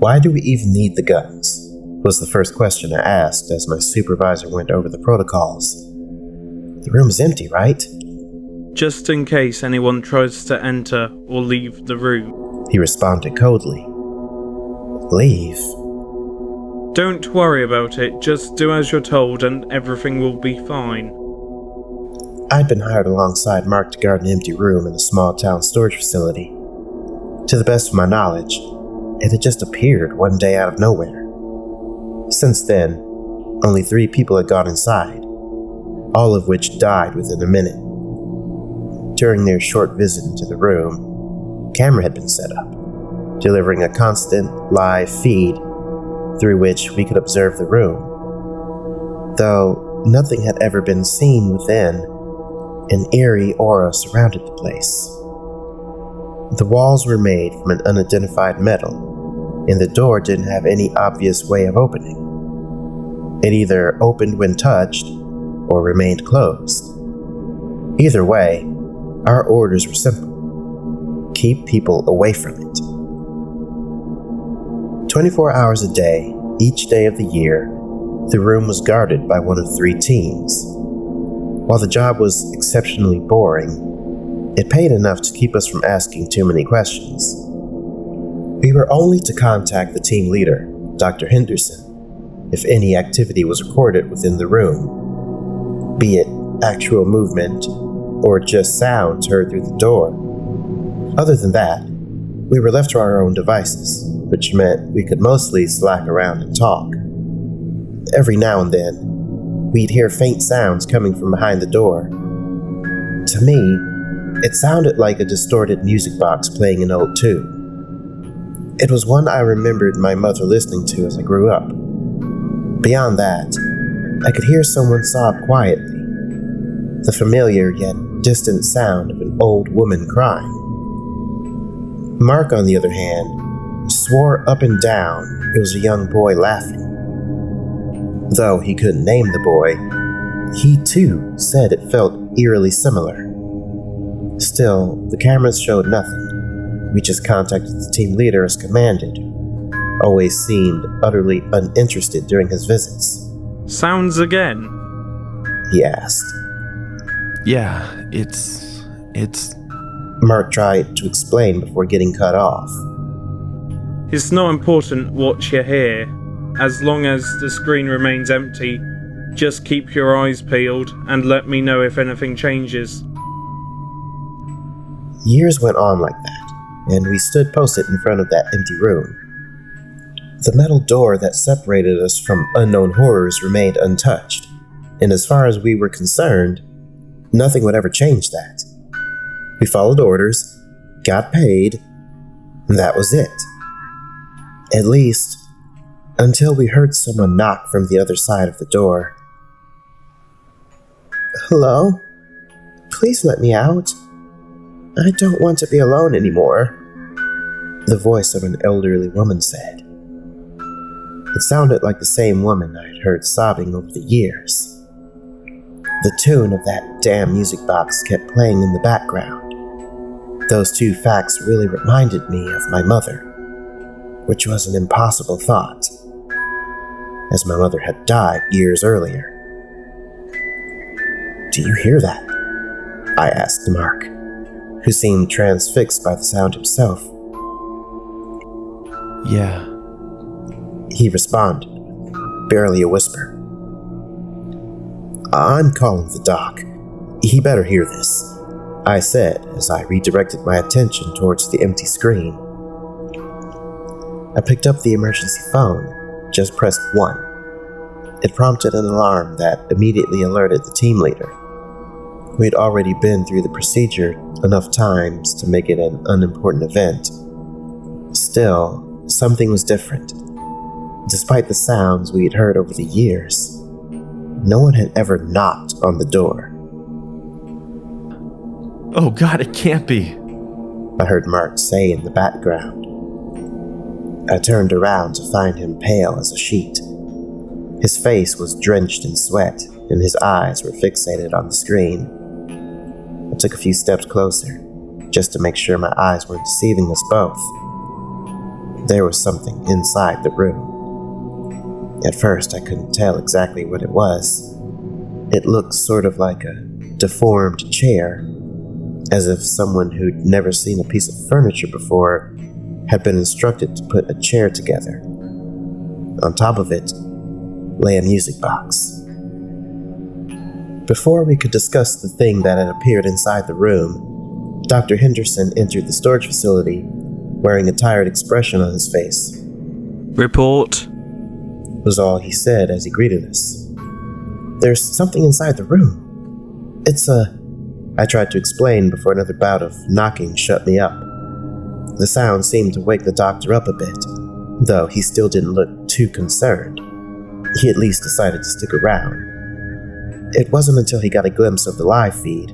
Why do we even need the guns? Was the first question I asked as my supervisor went over the protocols. The room is empty, right? Just in case anyone tries to enter or leave the room. He responded coldly. Leave? Don't worry about it, just do as you're told and everything will be fine. I'd been hired alongside Mark to guard an empty room in a small town storage facility. To the best of my knowledge, it had just appeared one day out of nowhere. Since then, only 3 people had gone inside, all of which died within a minute. During their short visit into the room, a camera had been set up, delivering a constant live feed through which we could observe the room. Though nothing had ever been seen within, an eerie aura surrounded the place. The walls were made from an unidentified metal, and the door didn't have any obvious way of opening. It either opened when touched, or remained closed. Either way, our orders were simple. Keep people away from it. 24 hours a day, each day of the year, the room was guarded by one of 3 teams. While the job was exceptionally boring, it paid enough to keep us from asking too many questions. We were only to contact the team leader, Dr. Henderson, if any activity was recorded within the room, be it actual movement or just sounds heard through the door. Other than that, we were left to our own devices, which meant we could mostly slack around and talk. Every now and then, we'd hear faint sounds coming from behind the door. To me, it sounded like a distorted music box playing an old tune. It was one I remembered my mother listening to as I grew up. Beyond that, I could hear someone sob quietly, the familiar yet distant sound of an old woman crying. Mark, on the other hand, swore up and down it was a young boy laughing. Though he couldn't name the boy, he too said it felt eerily similar. Still, the cameras showed nothing. We just contacted the team leader as commanded, who always seemed utterly uninterested during his visits. Sounds again? He asked. Yeah, it's... Mark tried to explain before getting cut off. It's not important what you hear. As long as the screen remains empty, just keep your eyes peeled and let me know if anything changes. Years went on like that, and we stood posted in front of that empty room. The metal door that separated us from unknown horrors remained untouched, and as far as we were concerned, nothing would ever change that. We followed orders, got paid, and that was it. At least, until we heard someone knock from the other side of the door. Hello? Please let me out. I don't want to be alone anymore, the voice of an elderly woman said. It sounded like the same woman I had heard sobbing over the years. The tune of that damn music box kept playing in the background. Those 2 facts really reminded me of my mother, which was an impossible thought, as my mother had died years earlier. Do you hear that? I asked Mark, who seemed transfixed by the sound himself. Yeah. He responded, barely a whisper. I'm calling the doc. He better hear this, I said as I redirected my attention towards the empty screen. I picked up the emergency phone, just pressed 1. It prompted an alarm that immediately alerted the team leader. We had already been through the procedure enough times to make it an unimportant event. Still, something was different. Despite the sounds we had heard over the years, no one had ever knocked on the door. Oh God, it can't be, I heard Mark say in the background. I turned around to find him pale as a sheet. His face was drenched in sweat, and his eyes were fixated on the screen. I took a few steps closer, just to make sure my eyes weren't deceiving us both. There was something inside the room. At first, I couldn't tell exactly what it was. It looked sort of like a deformed chair, as if someone who'd never seen a piece of furniture before had been instructed to put a chair together. On top of it lay a music box. Before we could discuss the thing that had appeared inside the room, Dr. Henderson entered the storage facility wearing a tired expression on his face. Report, Was all he said as he greeted us. There's something inside the room. I tried to explain before another bout of knocking shut me up. The sound seemed to wake the doctor up a bit, though he still didn't look too concerned. He at least decided to stick around. It wasn't until he got a glimpse of the live feed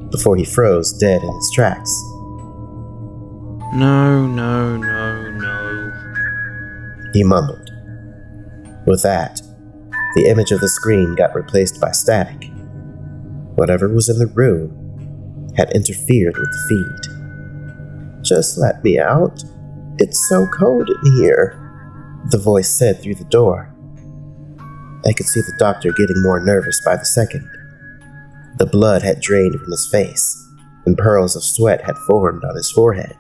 before he froze dead in his tracks. No. He mumbled. With that, the image of the screen got replaced by static. Whatever was in the room had interfered with the feed. Just let me out. It's so cold in here, the voice said through the door. I could see the doctor getting more nervous by the second. The blood had drained from his face, and pearls of sweat had formed on his forehead.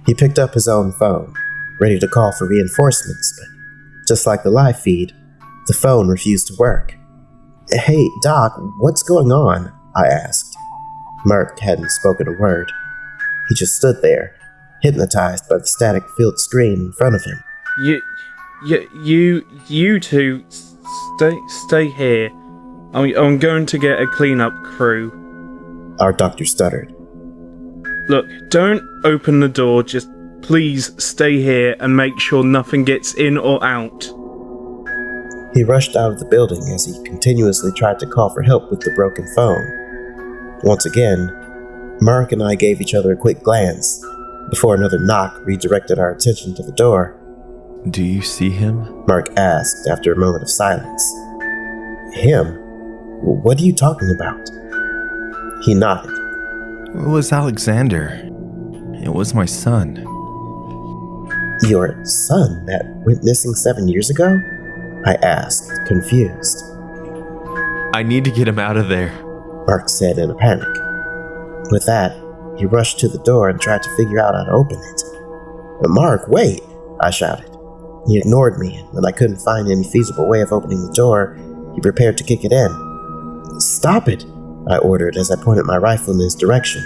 He picked up his own phone, ready to call for reinforcements, but just like the live feed, the phone refused to work. Hey, Doc, what's going on? I asked. Mark hadn't spoken a word. He just stood there, hypnotized by the static-filled screen in front of him. You two, stay here. I'm going to get a cleanup crew. Our doctor stuttered. Look, don't open the door, just please stay here and make sure nothing gets in or out. He rushed out of the building as he continuously tried to call for help with the broken phone. Once again, Mark and I gave each other a quick glance before another knock redirected our attention to the door. Do you see him? Mark asked after a moment of silence. Him? What are you talking about? He nodded. It was Alexander. It was my son. Your son that went missing 7 years ago? I asked, confused. I need to get him out of there. Mark said in a panic. With that, he rushed to the door and tried to figure out how to open it. Mark, wait! I shouted. He ignored me, and when I couldn't find any feasible way of opening the door, he prepared to kick it in. Stop it! I ordered as I pointed my rifle in his direction.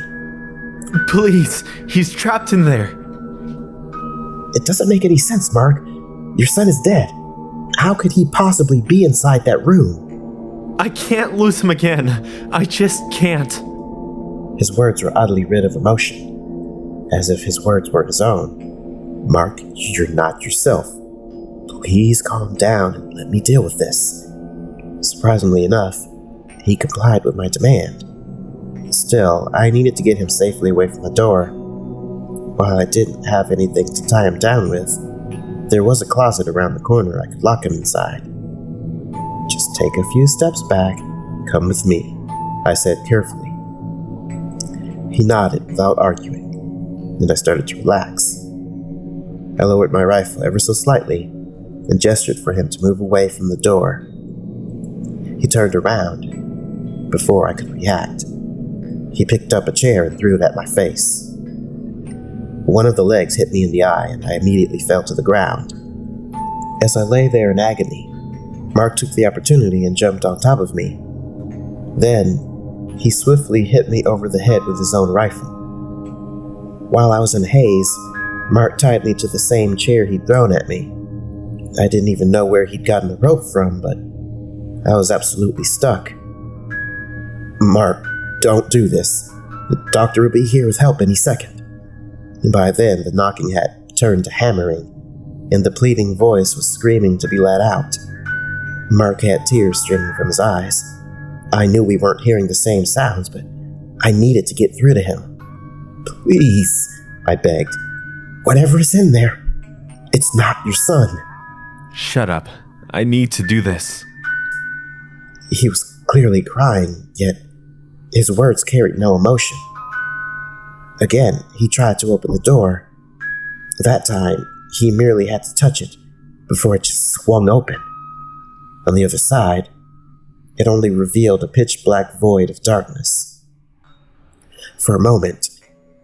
Please, he's trapped in there. It doesn't make any sense, Mark. Your son is dead. How could he possibly be inside that room? I can't lose him again. I just can't. His words were oddly rid of emotion, as if his words were his own. Mark, you're not yourself. Please calm down and let me deal with this. Surprisingly enough, he complied with my demand. Still, I needed to get him safely away from the door. While I didn't have anything to tie him down with, there was a closet around the corner I could lock him inside. Just take a few steps back, come with me, I said carefully. He nodded without arguing, and I started to relax. I lowered my rifle ever so slightly and gestured for him to move away from the door. He turned around. Before I could react, he picked up a chair and threw it at my face. One of the legs hit me in the eye, and I immediately fell to the ground. As I lay there in agony, Mark took the opportunity and jumped on top of me. Then, he swiftly hit me over the head with his own rifle. While I was in haze, Mark tied me to the same chair he'd thrown at me. I didn't even know where he'd gotten the rope from, but I was absolutely stuck. Mark, don't do this. The doctor will be here with help any second. And by then, the knocking had turned to hammering, and the pleading voice was screaming to be let out. Mark had tears streaming from his eyes. I knew we weren't hearing the same sounds, but I needed to get through to him. Please, I begged. Whatever is in there, it's not your son. Shut up. I need to do this. He was clearly crying, yet his words carried no emotion. Again, he tried to open the door. That time, he merely had to touch it before it just swung open. On the other side, it only revealed a pitch-black void of darkness. For a moment,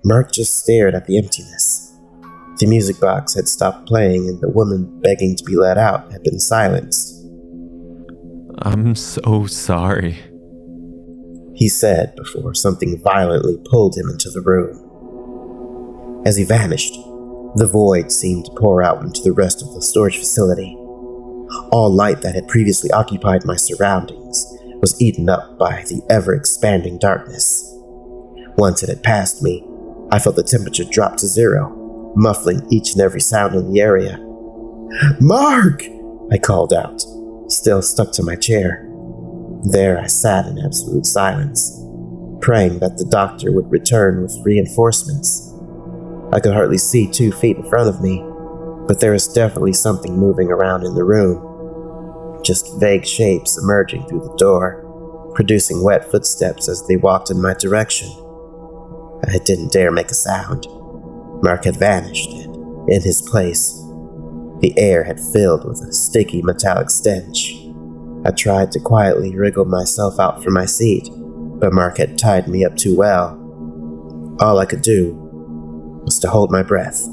Mark just stared at the emptiness. The music box had stopped playing and the woman begging to be let out had been silenced. I'm so sorry, he said before something violently pulled him into the room. As he vanished, the void seemed to pour out into the rest of the storage facility. All light that had previously occupied my surroundings was eaten up by the ever-expanding darkness. Once it had passed me, I felt the temperature drop to 0, muffling each and every sound in the area. "Mark!" I called out, still stuck to my chair. There I sat in absolute silence, praying that the doctor would return with reinforcements. I could hardly see 2 feet in front of me, but there was definitely something moving around in the room. Just vague shapes emerging through the door, producing wet footsteps as they walked in my direction. I didn't dare make a sound. Mark had vanished, and in his place, the air had filled with a sticky metallic stench. I tried to quietly wriggle myself out from my seat, but Mark had tied me up too well. All I could do was to hold my breath,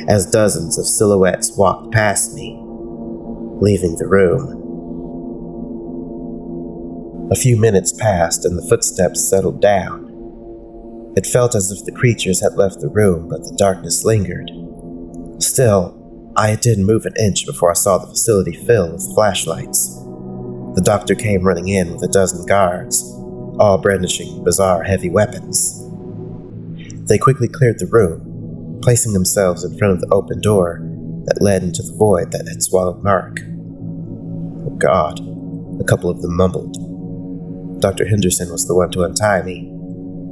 as dozens of silhouettes walked past me, leaving the room. A few minutes passed and the footsteps settled down. It felt as if the creatures had left the room, but the darkness lingered. Still, I didn't move an inch before I saw the facility fill with flashlights. The doctor came running in with a dozen guards, all brandishing bizarre heavy weapons. They quickly cleared the room, placing themselves in front of the open door that led into the void that had swallowed Mark. "Oh God," a couple of them mumbled. Dr. Henderson was the one to untie me.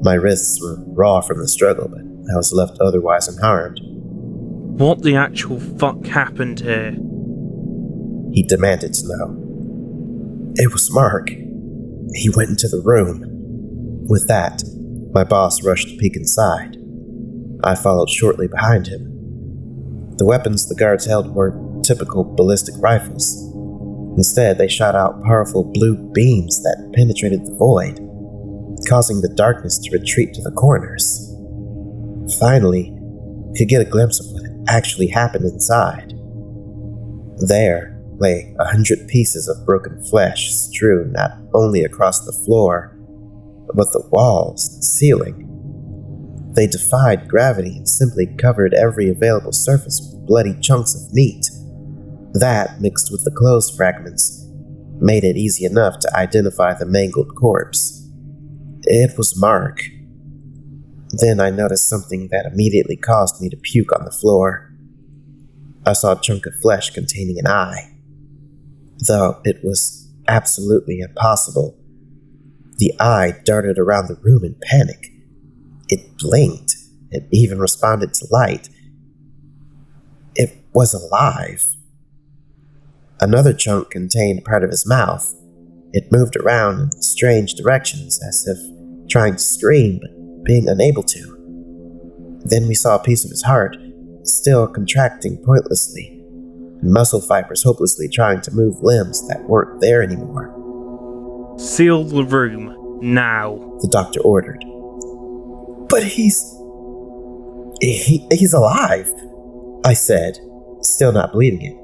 My wrists were raw from the struggle, but I was left otherwise unharmed. What the actual fuck happened here? He demanded to know. It was Mark. He went into the room. With that, my boss rushed to peek inside. I followed shortly behind him. The weapons the guards held were typical ballistic rifles. Instead, they shot out powerful blue beams that penetrated the void, causing the darkness to retreat to the corners. Finally, we could get a glimpse of what had actually happened inside. There lay 100 pieces of broken flesh strewn not only across the floor, but the walls and ceiling. They defied gravity and simply covered every available surface with bloody chunks of meat. That, mixed with the clothes fragments, made it easy enough to identify the mangled corpse. It was Mark. Then I noticed something that immediately caused me to puke on the floor. I saw a chunk of flesh containing an eye. Though it was absolutely impossible, the eye darted around the room in panic. It blinked. It even responded to light. It was alive. Another chunk contained part of his mouth. It moved around in strange directions, as if trying to scream, but being unable to. Then we saw a piece of his heart, still contracting pointlessly, and muscle fibers hopelessly trying to move limbs that weren't there anymore. Seal the room, now, the doctor ordered. But he's alive, I said, still not believing it.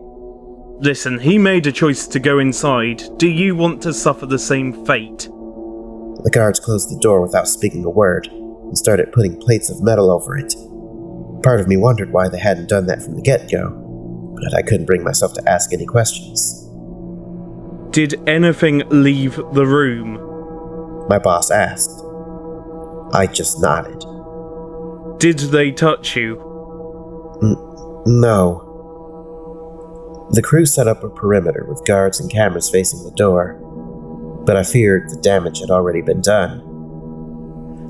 Listen, he made a choice to go inside. Do you want to suffer the same fate? The guards closed the door without speaking a word and started putting plates of metal over it. Part of me wondered why they hadn't done that from the get-go, but I couldn't bring myself to ask any questions. Did anything leave the room? My boss asked. I just nodded. Did they touch you? No. The crew set up a perimeter with guards and cameras facing the door, but I feared the damage had already been done.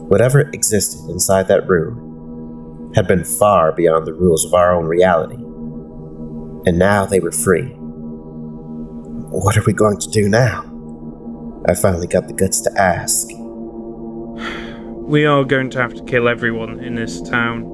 Whatever existed inside that room had been far beyond the rules of our own reality, and now they were free. What are we going to do now? I finally got the guts to ask. We are going to have to kill everyone in this town.